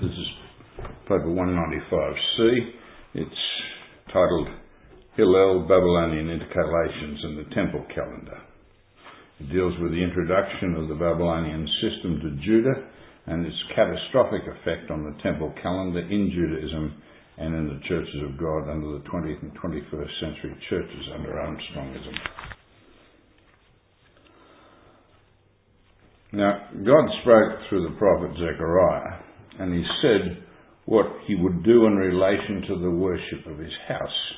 This is paper 195C. It's titled Hillel, Babylonian Intercalations and the Temple Calendar. It deals with the introduction of the Babylonian system to Judah and its catastrophic effect on the temple calendar in Judaism and in the churches of God under the 20th and 21st century churches under Armstrongism. Now, God spoke through the prophet Zechariah, and he said what he would do in relation to the worship of his house.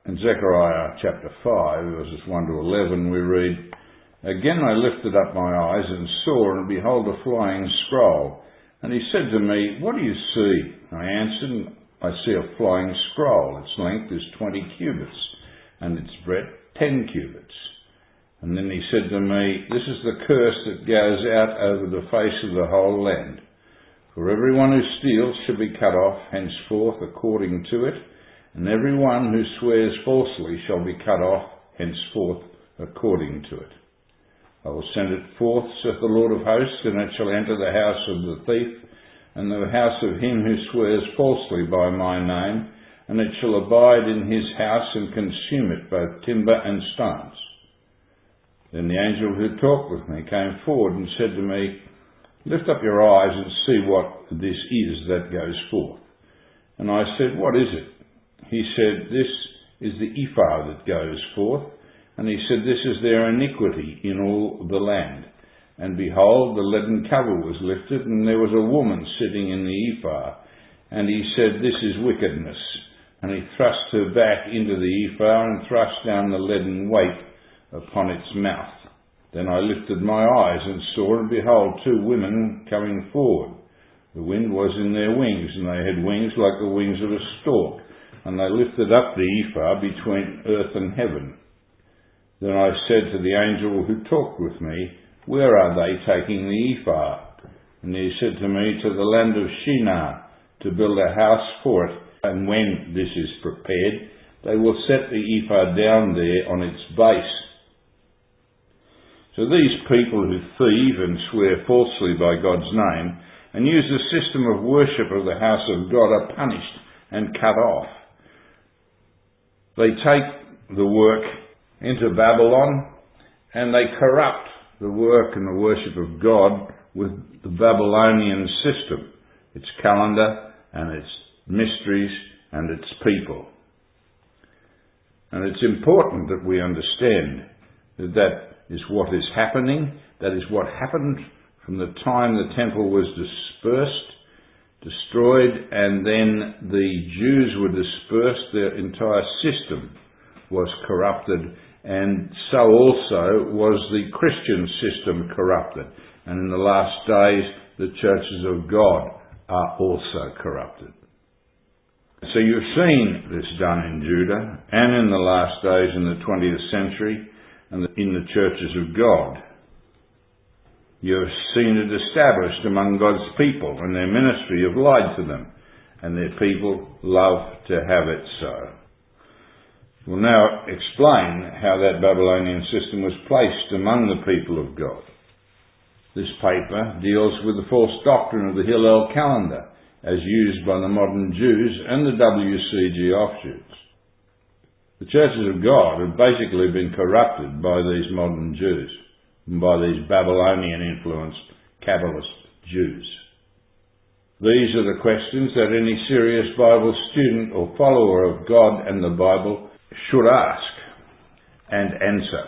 In Zechariah chapter 5, verses 1 to 11, we read, "Again I lifted up my eyes and saw, and behold, a flying scroll. And he said to me, 'What do you see?' I answered, 'I see a flying scroll. Its length is 20 cubits, and its breadth 10 cubits. And then he said to me, 'This is the curse that goes out over the face of the whole land. For everyone who steals shall be cut off henceforth according to it, and everyone who swears falsely shall be cut off henceforth according to it. I will send it forth, saith the Lord of hosts, and it shall enter the house of the thief, and the house of him who swears falsely by my name, and it shall abide in his house and consume it, both timber and stones.' Then the angel who talked with me came forward and said to me, 'Lift up your eyes and see what this is that goes forth.' And I said, 'What is it?' He said, 'This is the ephah that goes forth.' And he said, 'This is their iniquity in all the land.' And behold, the leaden cover was lifted, and there was a woman sitting in the ephah. And he said, 'This is wickedness.' And he thrust her back into the ephah and thrust down the leaden weight upon its mouth. Then I lifted my eyes and saw, and behold, 2 women coming forward. The wind was in their wings, and they had wings like the wings of a stork, and they lifted up the ephah between earth and heaven. Then I said to the angel who talked with me, 'Where are they taking the ephah?' And he said to me, 'To the land of Shinar, to build a house for it, and when this is prepared, they will set the ephah down there on its base.' So these people who thieve and swear falsely by God's name and use the system of worship of the house of God are punished and cut off. They take the work into Babylon, and they corrupt the work and the worship of God with the Babylonian system, its calendar and its mysteries and its people. And it's important that we understand that that is what is happening. That is what happened from the time the temple was destroyed, and then the Jews were dispersed. Their entire system was corrupted, and so also was the Christian system corrupted. And in the last days, the churches of God are also corrupted. So you've seen this done in Judah, and in the last days in the 20th century, and in the churches of God. You have seen it established among God's people, and their ministry have lied to them, and their people love to have it so. We'll now explain how that Babylonian system was placed among the people of God. This paper deals with the false doctrine of the Hillel calendar, as used by the modern Jews and the WCG offshoots. The churches of God have basically been corrupted by these modern Jews, and by these Babylonian-influenced Kabbalist Jews. These are the questions that any serious Bible student or follower of God and the Bible should ask and answer.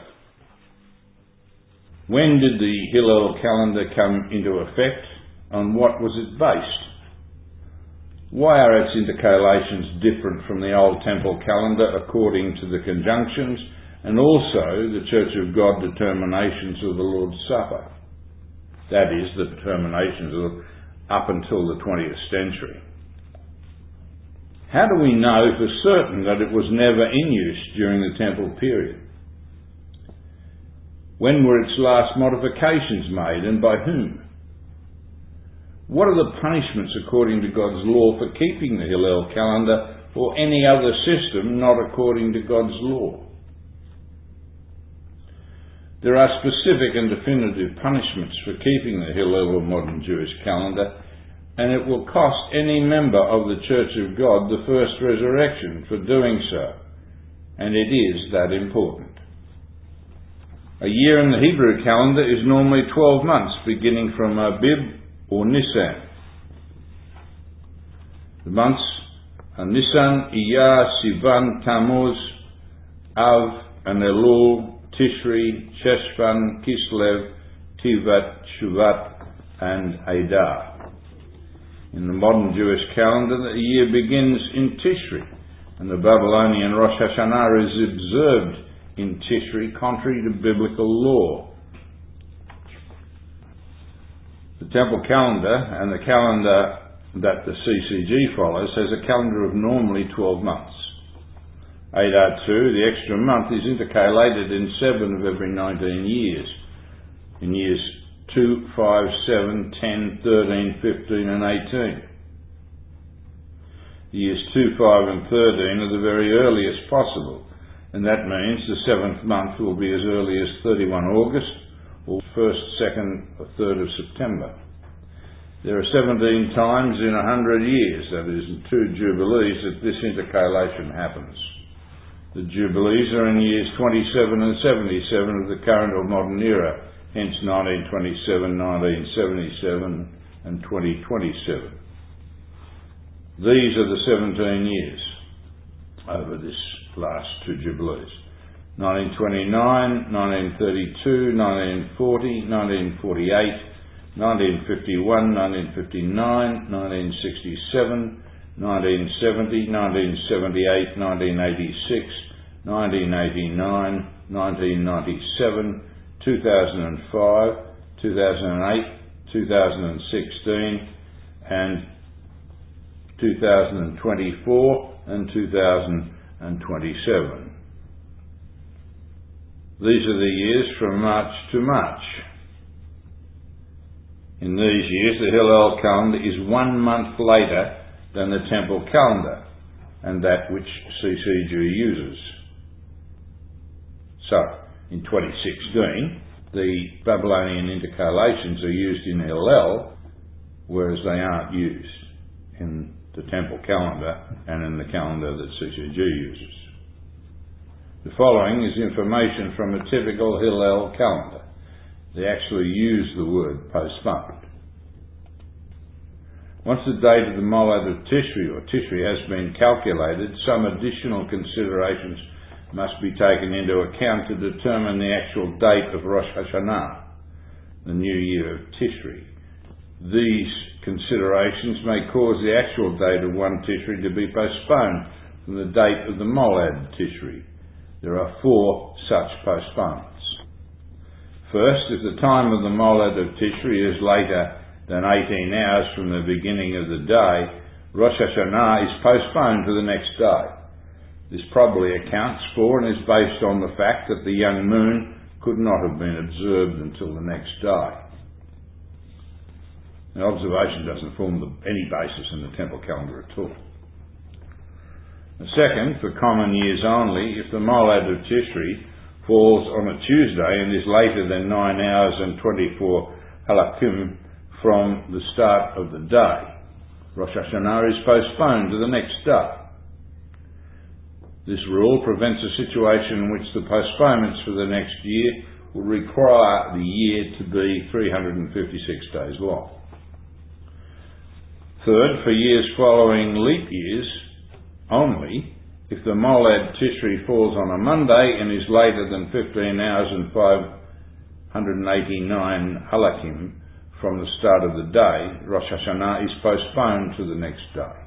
When did the Hillel calendar come into effect? On what was it based? Why are its intercalations different from the old temple calendar according to the conjunctions and also the Church of God determinations of the Lord's Supper? That is, the determinations up until the 20th century. How do we know for certain that it was never in use during the temple period? When were its last modifications made, and by whom? What are the punishments according to God's law for keeping the Hillel calendar or any other system not according to God's law? There are specific and definitive punishments for keeping the Hillel or modern Jewish calendar, and it will cost any member of the Church of God the first resurrection for doing so, and it is that important. A year in the Hebrew calendar is normally 12 months, beginning from Abib or Nisan. The months are Nisan, Iyar, Sivan, Tammuz, Av, and Elul, Tishri, Sheshvan, Kislev, Tivat, Shuvat, and Adar. In the modern Jewish calendar, the year begins in Tishri, and the Babylonian Rosh Hashanah is observed in Tishri, contrary to biblical law. The temple calendar, and the calendar that the CCG follows, has a calendar of normally 12 months. Adar 2, the extra month, is intercalated in 7 of every 19 years, in years 2, 5, 7, 10, 13, 15 and 18. The years 2, 5 and 13 are the very earliest possible, and that means the 7th month will be as early as 31 August or 1st, 2nd or 3rd of September. There are 17 times in 100 years, that is, in 2 Jubilees, that this intercalation happens. The Jubilees are in years 27 and 77 of the current or modern era, hence 1927, 1977 and 2027. These are the 17 years over this last 2 Jubilees. 1929, 1932, 1940, 1948, 1951, 1959, 1967, 1970, 1978, 1986, 1989, 1997, 2005, 2008, 2016, and 2024 and 2027. These are the years from March to March. In these years, the Hillel calendar is 1 month later than the temple calendar, and that which CCG uses. So, in 2016, the Babylonian Intercalations are used in Hillel, whereas they aren't used in the temple calendar and in the calendar that CCG uses. The following is information from a typical Hillel calendar. They actually use the word postponed. Once the date of the Molad of Tishri or Tishri has been calculated, some additional considerations must be taken into account to determine the actual date of Rosh Hashanah, the new year of Tishri. These considerations may cause the actual date of 1 Tishri to be postponed from the date of the Molad Tishri. There are 4 such postponements. First, if the time of the Molad of Tishri is later than 18 hours from the beginning of the day, Rosh Hashanah is postponed to the next day. This probably accounts for and is based on the fact that the young moon could not have been observed until the next day. The observation doesn't form any basis in the temple calendar at all. The second, for common years only, if the Molad of Tishri falls on a Tuesday and is later than 9 hours and 24 halakim from the start of the day, Rosh Hashanah is postponed to the next day. This rule prevents a situation in which the postponements for the next year will require the year to be 356 days long. Third, for years following leap years only, if the Molad Tishri falls on a Monday and is later than 15 hours and 589 halakim from the start of the day, Rosh Hashanah is postponed to the next day.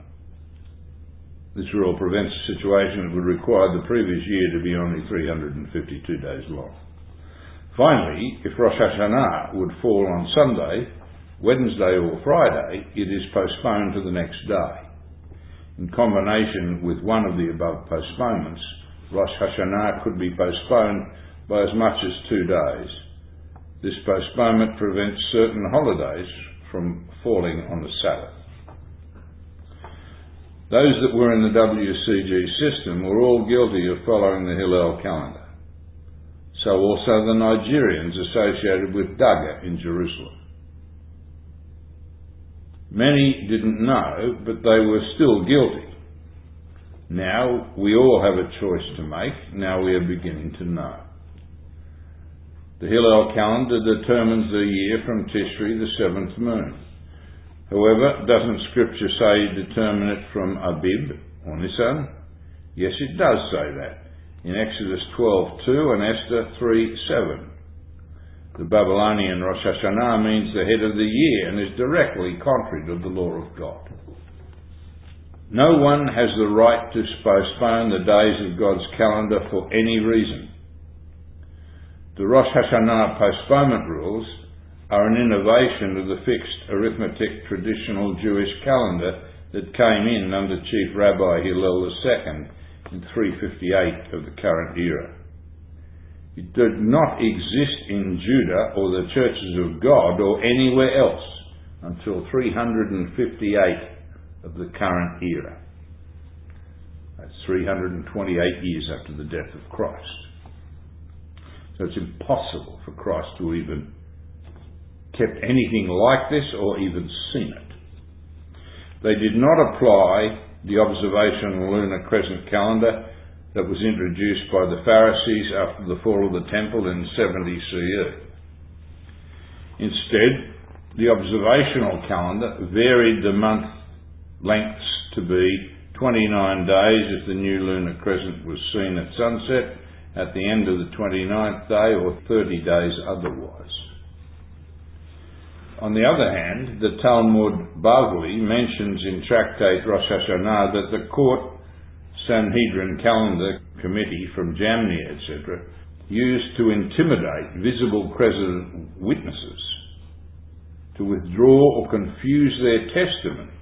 This rule prevents a situation that would require the previous year to be only 352 days long. Finally, if Rosh Hashanah would fall on Sunday, Wednesday or Friday, it is postponed to the next day. In combination with one of the above postponements, Rosh Hashanah could be postponed by as much as 2 days. This postponement prevents certain holidays from falling on the Sabbath. Those that were in the WCG system were all guilty of following the Hillel calendar. So also the Nigerians associated with Daga in Jerusalem. Many didn't know, but they were still guilty. Now we all have a choice to make. Now we are beginning to know. The Hillel calendar determines the year from Tishri, the seventh moon. However, doesn't Scripture say determine it from Abib or Nisan? Yes, it does say that in Exodus 12:2 and Esther 3:7. The Babylonian Rosh Hashanah means the head of the year and is directly contrary to the law of God. No one has the right to postpone the days of God's calendar for any reason. The Rosh Hashanah postponement rules are an innovation of the fixed arithmetic traditional Jewish calendar that came in under Chief Rabbi Hillel II in 358 of the current era. It did not exist in Judah or the churches of God or anywhere else until 358 of the current era. That's 328 years after the death of Christ. So it's impossible for Christ to even kept anything like this or even seen it. They did not apply the observational lunar crescent calendar that was introduced by the Pharisees after the fall of the temple in 70 CE. Instead, the observational calendar varied the month lengths to be 29 days if the new lunar crescent was seen at sunset at the end of the 29th day, or 30 days otherwise. On the other hand, the Talmud Bavli mentions in Tractate Rosh Hashanah that the court Sanhedrin calendar committee from Jamni, etc., used to intimidate visible crescent witnesses, to withdraw or confuse their testimony,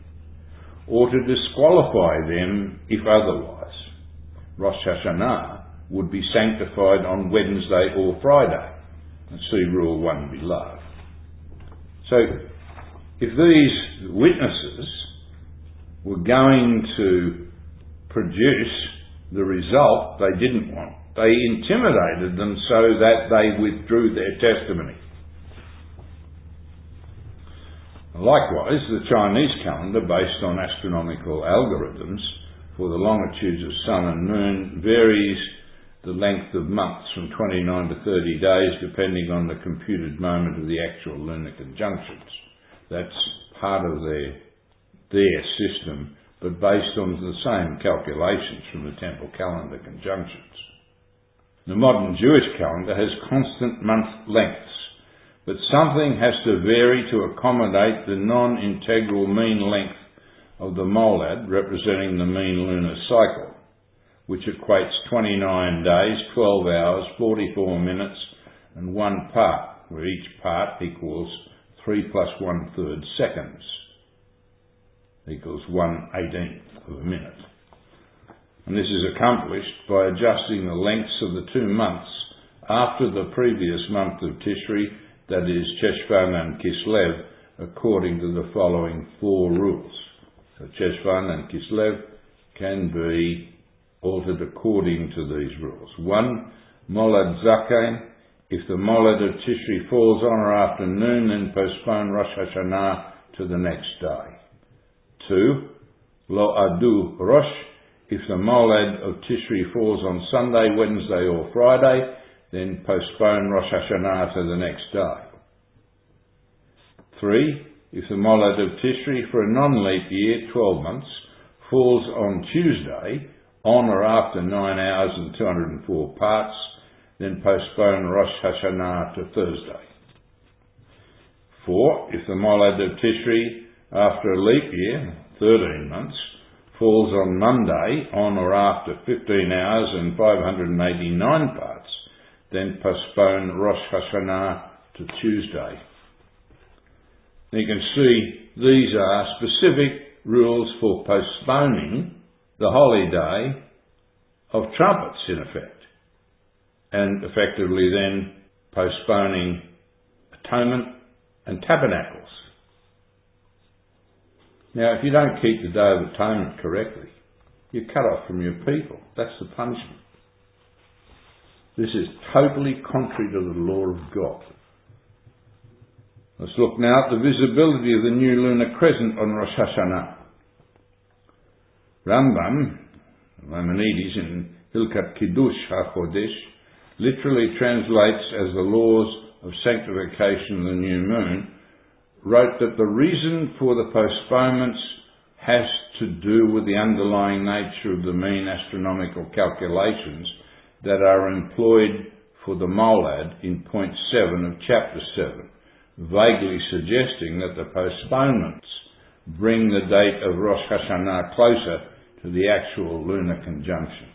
or to disqualify them if otherwise. Rosh Hashanah would be sanctified on Wednesday or Friday, and see Rule 1 below. So, if these witnesses were going to produce the result they didn't want, they intimidated them so that they withdrew their testimony. Likewise, the Chinese calendar, based on astronomical algorithms for the longitudes of sun and moon, varies the length of months from 29 to 30 days depending on the computed moment of the actual lunar conjunctions. That's part of their system, but based on the same calculations from the temple calendar conjunctions. The modern Jewish calendar has constant month lengths, but something has to vary to accommodate the non-integral mean length of the molad, representing the mean lunar cycle, which equates 29 days, 12 hours, 44 minutes, and 1 part, where each part equals 3 plus 1/3 seconds, equals 1/18 of a minute. And this is accomplished by adjusting the lengths of the 2 months after the previous month of Tishri, that is Cheshvan and Kislev, according to the following 4 rules. So Cheshvan and Kislev can be altered according to these rules. 1. Molad Zakein. If the Molad of Tishri falls on or after noon, then postpone Rosh Hashanah to the next day. 2. Lo Adu Rosh. If the Molad of Tishri falls on Sunday, Wednesday or Friday, then postpone Rosh Hashanah to the next day. 3. If the Molad of Tishri for a non-leap year, 12 months, falls on Tuesday, on or after 9 hours and 204 parts, then postpone Rosh Hashanah to Thursday. 4. If the Molad of Tishri after a leap year, 13 months, falls on Monday, on or after 15 hours and 589 parts, then postpone Rosh Hashanah to Tuesday. You can see these are specific rules for postponing the holy day of trumpets, in effect, and effectively then postponing atonement and tabernacles. Now, if you don't keep the Day of Atonement correctly, you're cut off from your people. That's the punishment. This is totally contrary to the law of God. Let's look now at the visibility of the new lunar crescent on Rosh Hashanah. Rambam, Maimonides, in Hilkat Kiddush HaChodesh, literally translates as the laws of sanctification of the new moon, wrote that the reason for the postponements has to do with the underlying nature of the mean astronomical calculations that are employed for the molad in point 7 of chapter 7, vaguely suggesting that the postponements bring the date of Rosh Hashanah closer to the actual lunar conjunction.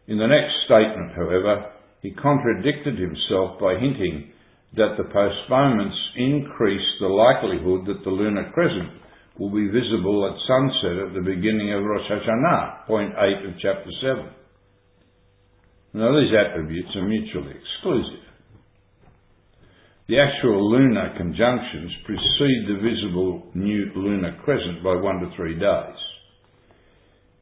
In the next statement, however, he contradicted himself by hinting that the postponements increase the likelihood that the lunar crescent will be visible at sunset at the beginning of Rosh Hashanah, point 8 of chapter 7. Now, these attributes are mutually exclusive. The actual lunar conjunctions precede the visible new lunar crescent by 1 to 3 days.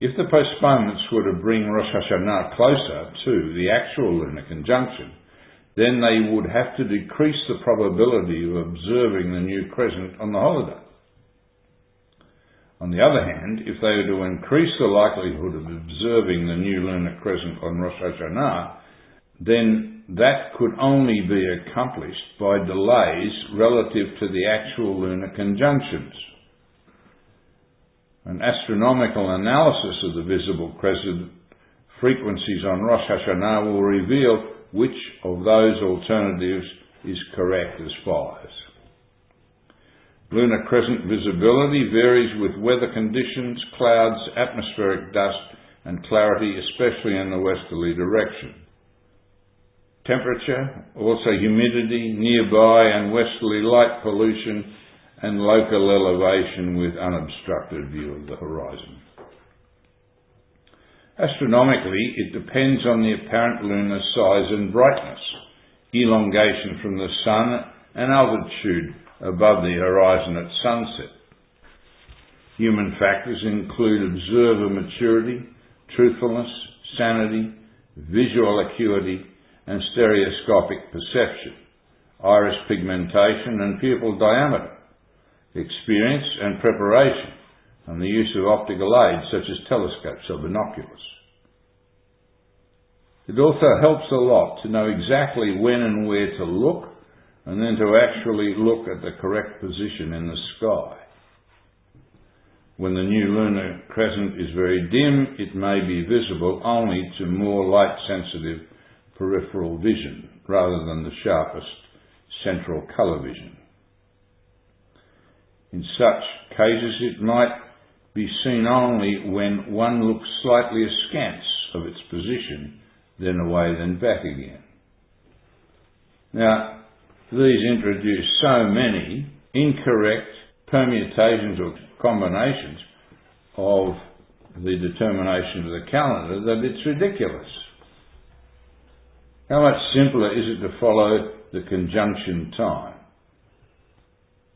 If the postponements were to bring Rosh Hashanah closer to the actual lunar conjunction, then they would have to decrease the probability of observing the new crescent on the holiday. On the other hand, if they were to increase the likelihood of observing the new lunar crescent on Rosh Hashanah, then that could only be accomplished by delays relative to the actual lunar conjunctions. An astronomical analysis of the visible crescent frequencies on Rosh Hashanah will reveal which of those alternatives is correct as follows. Lunar crescent visibility varies with weather conditions, clouds, atmospheric dust and clarity, especially in the westerly direction. Temperature, also humidity, nearby and westerly light pollution, and local elevation with unobstructed view of the horizon. Astronomically, it depends on the apparent lunar size and brightness, elongation from the sun, and altitude above the horizon at sunset. Human factors include observer maturity, truthfulness, sanity, visual acuity, and stereoscopic perception, iris pigmentation and pupil diameter, experience and preparation, and the use of optical aids such as telescopes or binoculars. It also helps a lot to know exactly when and where to look, and then to actually look at the correct position in the sky. When the new lunar crescent is very dim, it may be visible only to more light-sensitive peripheral vision, rather than the sharpest central colour vision. In such cases, it might be seen only when one looks slightly askance of its position, then away, then back again. Now, these introduce so many incorrect permutations or combinations of the determination of the calendar that it's ridiculous. How much simpler is it to follow the conjunction time?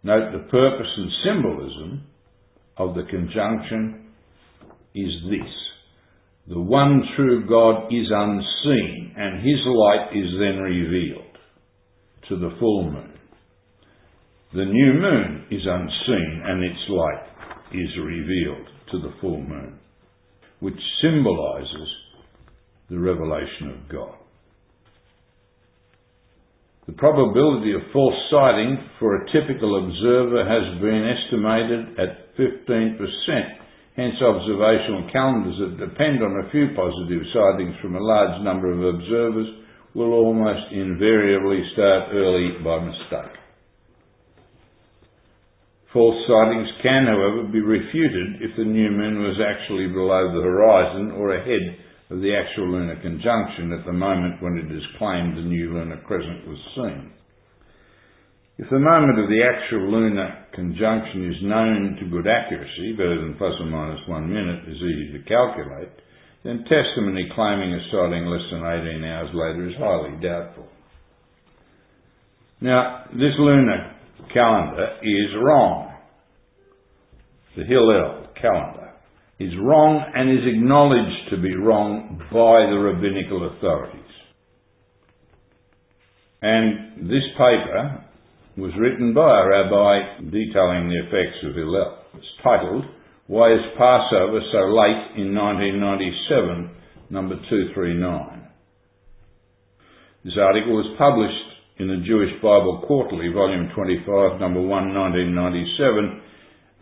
Note the purpose and symbolism of the conjunction is this. The one true God is unseen, and his light is then revealed to the full moon. The new moon is unseen, and its light is revealed to the full moon, which symbolises the revelation of God. The probability of false sighting for a typical observer has been estimated at 15%. Hence, observational calendars that depend on a few positive sightings from a large number of observers will almost invariably start early by mistake. False sightings can, however, be refuted if the new moon was actually below the horizon or ahead of the actual lunar conjunction at the moment when it is claimed the new lunar crescent was seen. If the moment of the actual lunar conjunction is known to good accuracy, better than plus or minus 1 minute is easy to calculate, then testimony claiming a sighting less than 18 hours later is highly doubtful. Now, this lunar calendar is wrong. The Hillel calendar is wrong and is acknowledged to be wrong by the rabbinical authorities. And this paper was written by a rabbi detailing the effects of Hillel. It's titled, "Why is Passover So Late in 1997, number 239. This article was published in the Jewish Bible Quarterly, volume 25, number 1, 1997,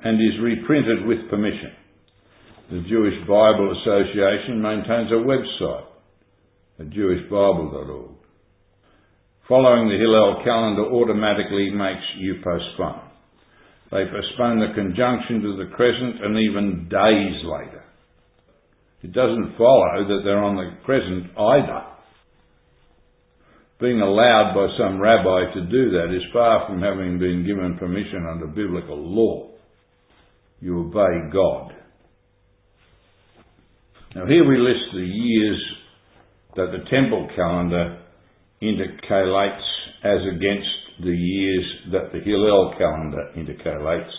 and is reprinted with permission. The Jewish Bible Association maintains a website at jewishbible.org. Following the Hillel calendar automatically makes you postpone. They postpone the conjunction to the crescent and even days later. It doesn't follow that they're on the crescent either. Being allowed by some rabbi to do that is far from having been given permission under biblical law. You obey God. Now here we list the years that the temple calendar intercalates as against the years that the Hillel calendar intercalates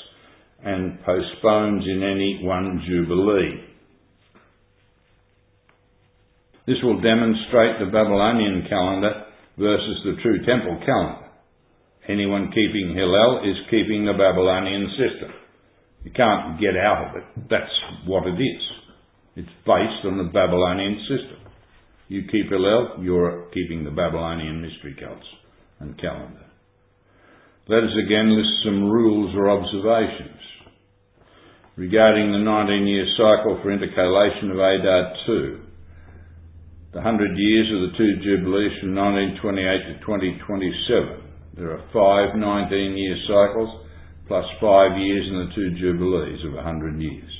and postpones in any one jubilee. This will demonstrate the Babylonian calendar versus the true temple calendar. Anyone keeping Hillel is keeping the Babylonian system. You can't get out of it. That's what it is. It's based on the Babylonian system. You keep Hillel, you're keeping the Babylonian mystery cults and calendar. Let us again list some rules or observations. Regarding the 19-year cycle for intercalation of Adar 2, the 100 years of the two jubilees from 1928 to 2027. There are 5 19-year cycles plus 5 years in the two jubilees of 100 years.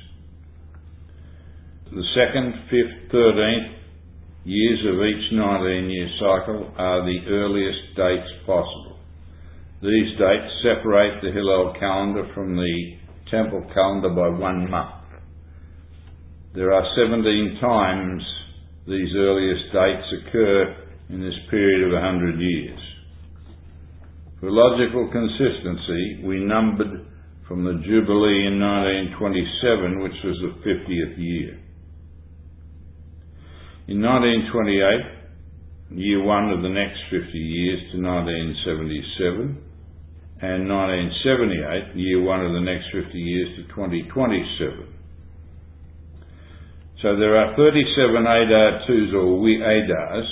The 2nd, 5th, 13th years of each 19-year cycle are the earliest dates possible. These dates separate the Hillel calendar from the temple calendar by 1 month. There are 17 times these earliest dates occur in this period of 100 years. For logical consistency, we numbered from the Jubilee in 1927, which was the 50th year. In 1928, year 1 of the next 50 years to 1977, and 1978, year 1 of the next 50 years to 2027. So there are 37 Adar 2s or Adars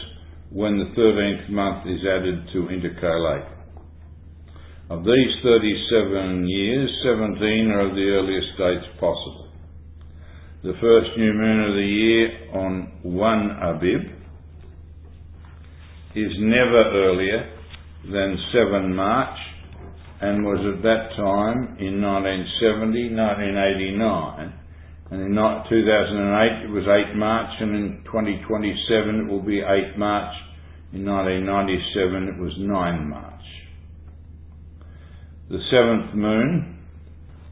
when the 13th month is added to intercalate. Of these 37 years, 17 are of the earliest dates possible. The first new moon of the year on 1 Abib is never earlier than 7 March and was at that time in 1970, 1989, and in 2008 it was 8 March, and in 2027 it will be 8 March. In 1997 it was 9 March. The 7th moon,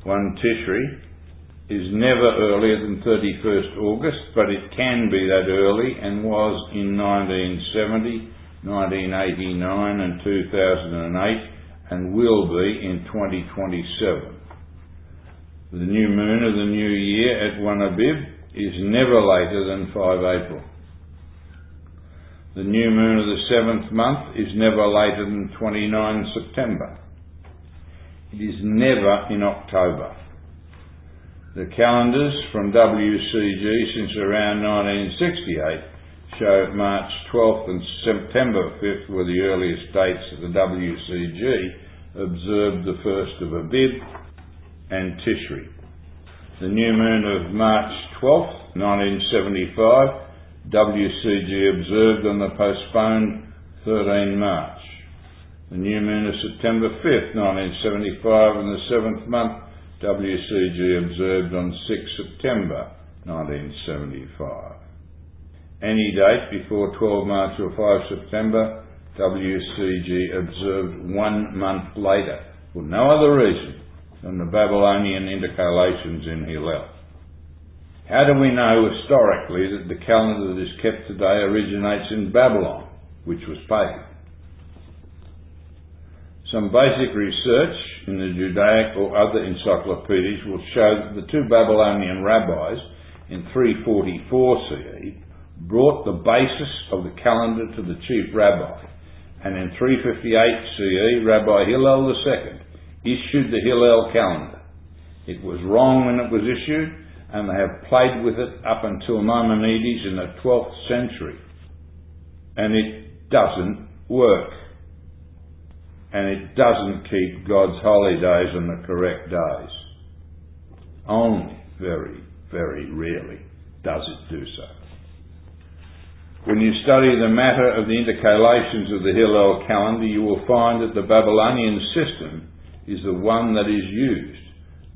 1 Tishri, is never earlier than 31st August, but it can be that early and was in 1970, 1989 and 2008 and will be in 2027. The new moon of the new year at 1 Abib is never later than 5 April. The new moon of the 7th month is never later than 29 September. It is never in October. The calendars from WCG since around 1968 show March 12th and September 5th were the earliest dates that the WCG observed the 1st of Abib and Tishri. The new moon of March 12th, 1975, WCG observed on the postponed 13 March. The new moon of September 5th, 1975, and the 7th month, WCG observed on 6 September 1975. Any date before 12 March or 5 September, WCG observed 1 month later, for no other reason than the Babylonian Intercalations in Hillel. How do we know historically that the calendar that is kept today originates in Babylon, which was pagan? Some basic research in the Judaic or other encyclopedias will show that the two Babylonian rabbis in 344 CE brought the basis of the calendar to the chief rabbi and in 358 CE, Rabbi Hillel II issued the Hillel calendar. It was wrong when it was issued, and they have played with it up until Maimonides in the 12th century. And it doesn't work. And it doesn't keep God's holy days on the correct days. Only very, very rarely does it do so. When you study the matter of the intercalations of the Hillel calendar, you will find that the Babylonian system is the one that is used.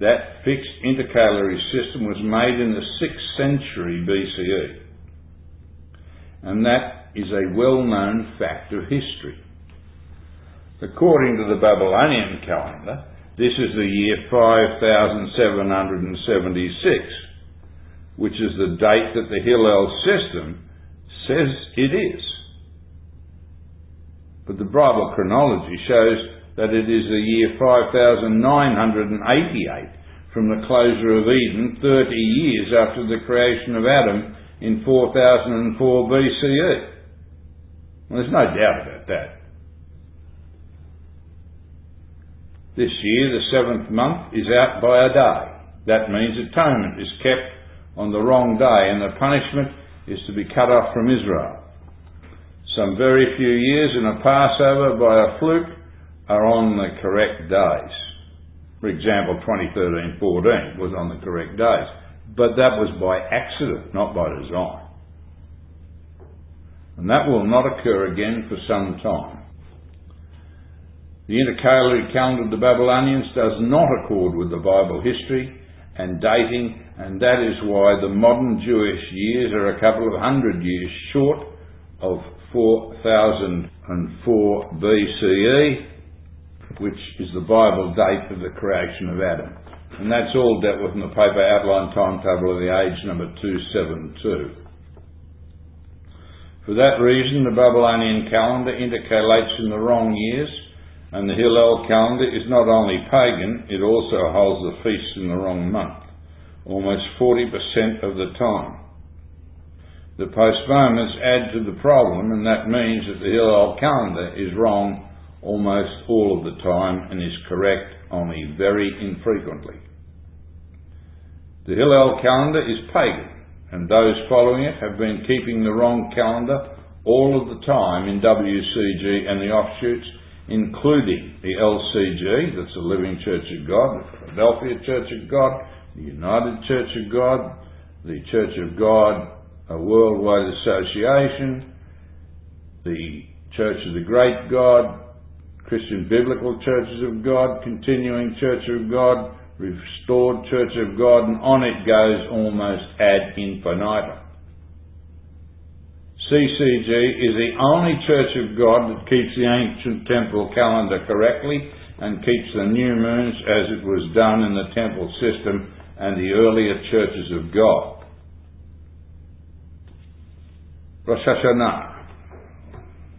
That fixed intercalary system was made in the 6th century BCE. And that is a well-known fact of history. According to the Babylonian calendar, this is the year 5776, which is the date that the Hillel system says it is. But the Bible chronology shows that it is the year 5988 from the closure of Eden, 30 years after the creation of Adam in 4004 BCE. Well, there's no doubt about that. This year, the 7th month is out by a day. That means atonement is kept on the wrong day, and the punishment is to be cut off from Israel. Some very few years in a Passover by a fluke are on the correct days. For example, 2013-14 was on the correct days. But that was by accident, not by design. And that will not occur again for some time. The intercalary calendar of the Babylonians does not accord with the Bible history and dating, and that is why the modern Jewish years are a couple of hundred years short of 4004 BCE, which is the Bible date of the creation of Adam. And that's all dealt with in the paper Outline Timetable of the Age number 272. For that reason, the Babylonian calendar intercalates in the wrong years, and the Hillel calendar is not only pagan, it also holds the feasts in the wrong month, almost 40% of the time. The postponements add to the problem, and that means that the Hillel calendar is wrong almost all of the time and is correct only very infrequently. The Hillel calendar is pagan, and those following it have been keeping the wrong calendar all of the time in WCG and the offshoots, including the LCG, that's the Living Church of God, the Philadelphia Church of God, the United Church of God, the Church of God, a worldwide association, the Church of the Great God, Christian Biblical Churches of God, Continuing Church of God, Restored Church of God, and on it goes almost ad infinitum. CCG is the only Church of God that keeps the ancient temple calendar correctly and keeps the new moons as it was done in the temple system and the earlier churches of God. Rosh Hashanah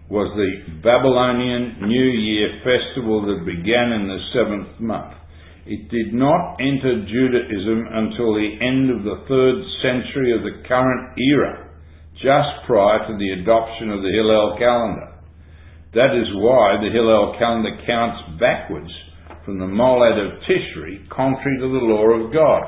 was the Babylonian New Year festival that began in the 7th month. It did not enter Judaism until the end of the 3rd century of the current era, just prior to the adoption of the Hillel calendar. That is why the Hillel calendar counts backwards from the Molad of Tishri, contrary to the law of God.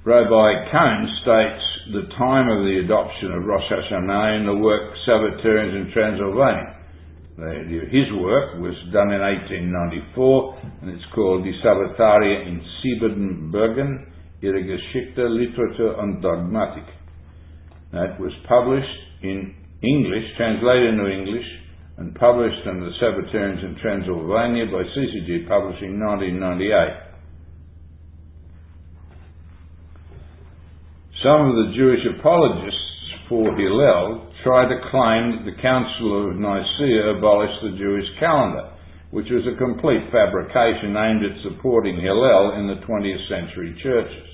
Rabbi Cohn states the time of the adoption of Rosh Hashanah in the work Sabbatarians in Transylvania. His work was done in 1894, and it's called Die Sabbataria in Siebenbergen, ihre Geschichte, Literatur und Dogmatik. That was published in English, translated into English, and published under the Sabbatarians in Transylvania by CCG Publishing, 1998. Some of the Jewish apologists for Hillel try to claim that the Council of Nicaea abolished the Jewish calendar, which was a complete fabrication aimed at supporting Hillel in the 20th century churches.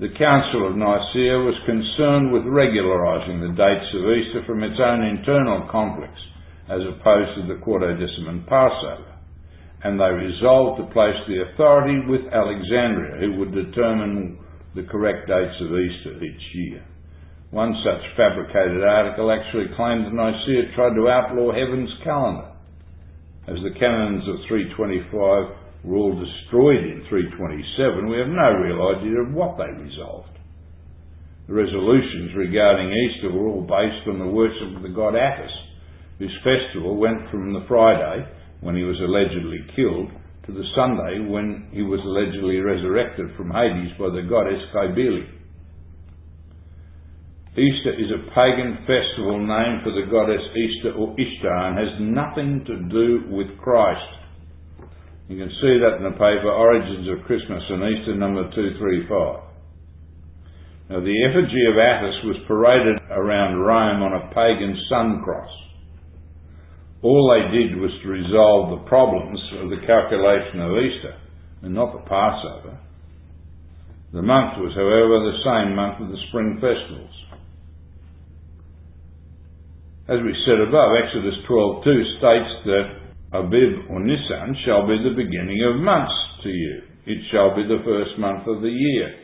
The Council of Nicaea was concerned with regularising the dates of Easter from its own internal conflicts, as opposed to the Quartodecim and Passover, and they resolved to place the authority with Alexandria, who would determine the correct dates of Easter each year. One such fabricated article actually claimed that Nicaea tried to outlaw heaven's calendar. As the canons of 325 were all destroyed in 327, we have no real idea of what they resolved. The resolutions regarding Easter were all based on the worship of the god Attis, whose festival went from the Friday, when he was allegedly killed, to the Sunday when he was allegedly resurrected from Hades by the goddess Cybele. Easter is a pagan festival named for the goddess Easter or Ishtar and has nothing to do with Christ. You can see that in the paper Origins of Christmas and Easter number 235. Now, the effigy of Attis was paraded around Rome on a pagan sun cross. All they did was to resolve the problems of the calculation of Easter, and not the Passover. The month was, however, the same month of the spring festivals. As we said above, Exodus 12:2 states that Abib or Nisan shall be the beginning of months to you. It shall be the first month of the year.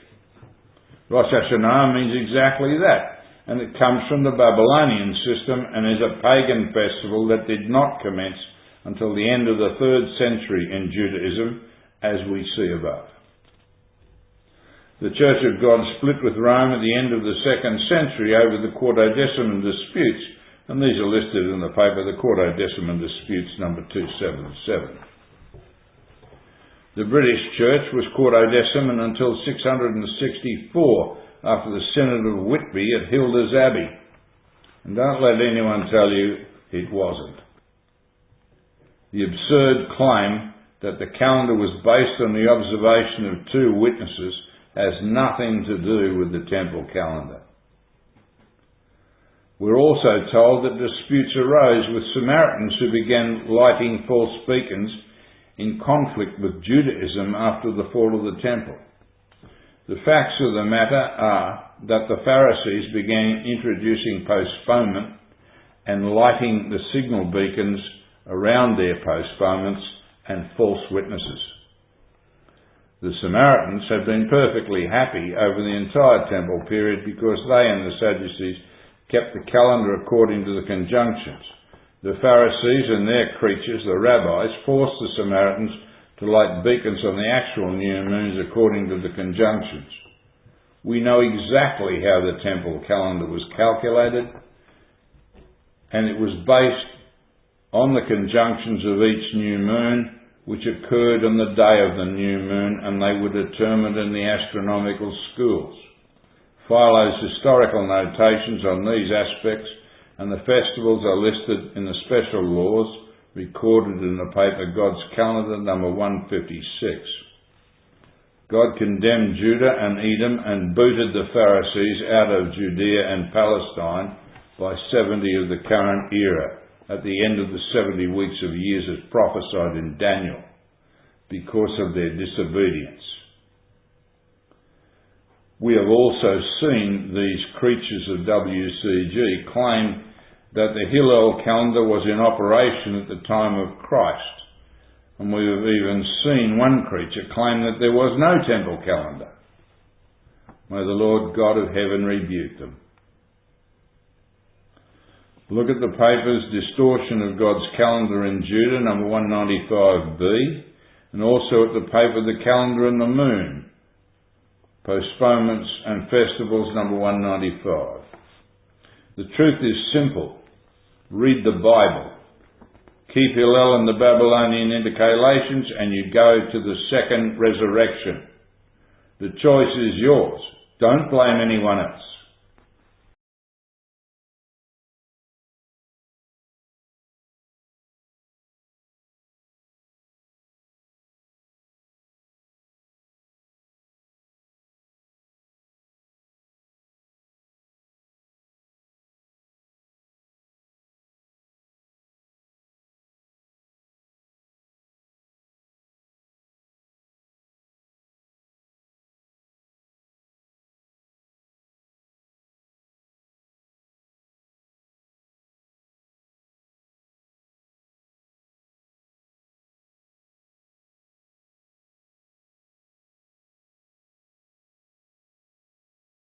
Rosh Hashanah means exactly that, and it comes from the Babylonian system and is a pagan festival that did not commence until the end of the 3rd century in Judaism, as we see above. The Church of God split with Rome at the end of the 2nd century over the Quartodeciman disputes, and these are listed in the paper, the Quartodeciman Disputes number 277. The British Church was Quartodeciman until 664, after the Synod of Whitby at Hilda's Abbey. And don't let anyone tell you it wasn't. The absurd claim that the calendar was based on the observation of 2 witnesses has nothing to do with the temple calendar. We're also told that disputes arose with Samaritans who began lighting false beacons in conflict with Judaism after the fall of the temple. The facts of the matter are that the Pharisees began introducing postponement and lighting the signal beacons around their postponements and false witnesses. The Samaritans had been perfectly happy over the entire temple period because they and the Sadducees kept the calendar according to the conjunctions. The Pharisees and their creatures, the rabbis, forced the Samaritans to light beacons on the actual new moons according to the conjunctions. We know exactly how the temple calendar was calculated, and it was based on the conjunctions of each new moon, which occurred on the day of the new moon, and they were determined in the astronomical schools. Philo's historical notations on these aspects and the festivals are listed in the special laws recorded in the paper God's Calendar number 156. God condemned Judah and Edom and booted the Pharisees out of Judea and Palestine by 70 of the current era, at the end of the 70 weeks of years as prophesied in Daniel, because of their disobedience. We have also seen these creatures of WCG claim that the Hillel calendar was in operation at the time of Christ, and we have even seen one creature claim that there was no temple calendar. May the Lord God of heaven rebuke them. Look at the paper's Distortion of God's Calendar in Judah, number 195b, and also at the paper The Calendar and the Moon, Postponements and Festivals, number 195. The truth is simple. Read the Bible. Keep Hillel and the Babylonian Intercalations and you go to the second resurrection. The choice is yours. Don't blame anyone else.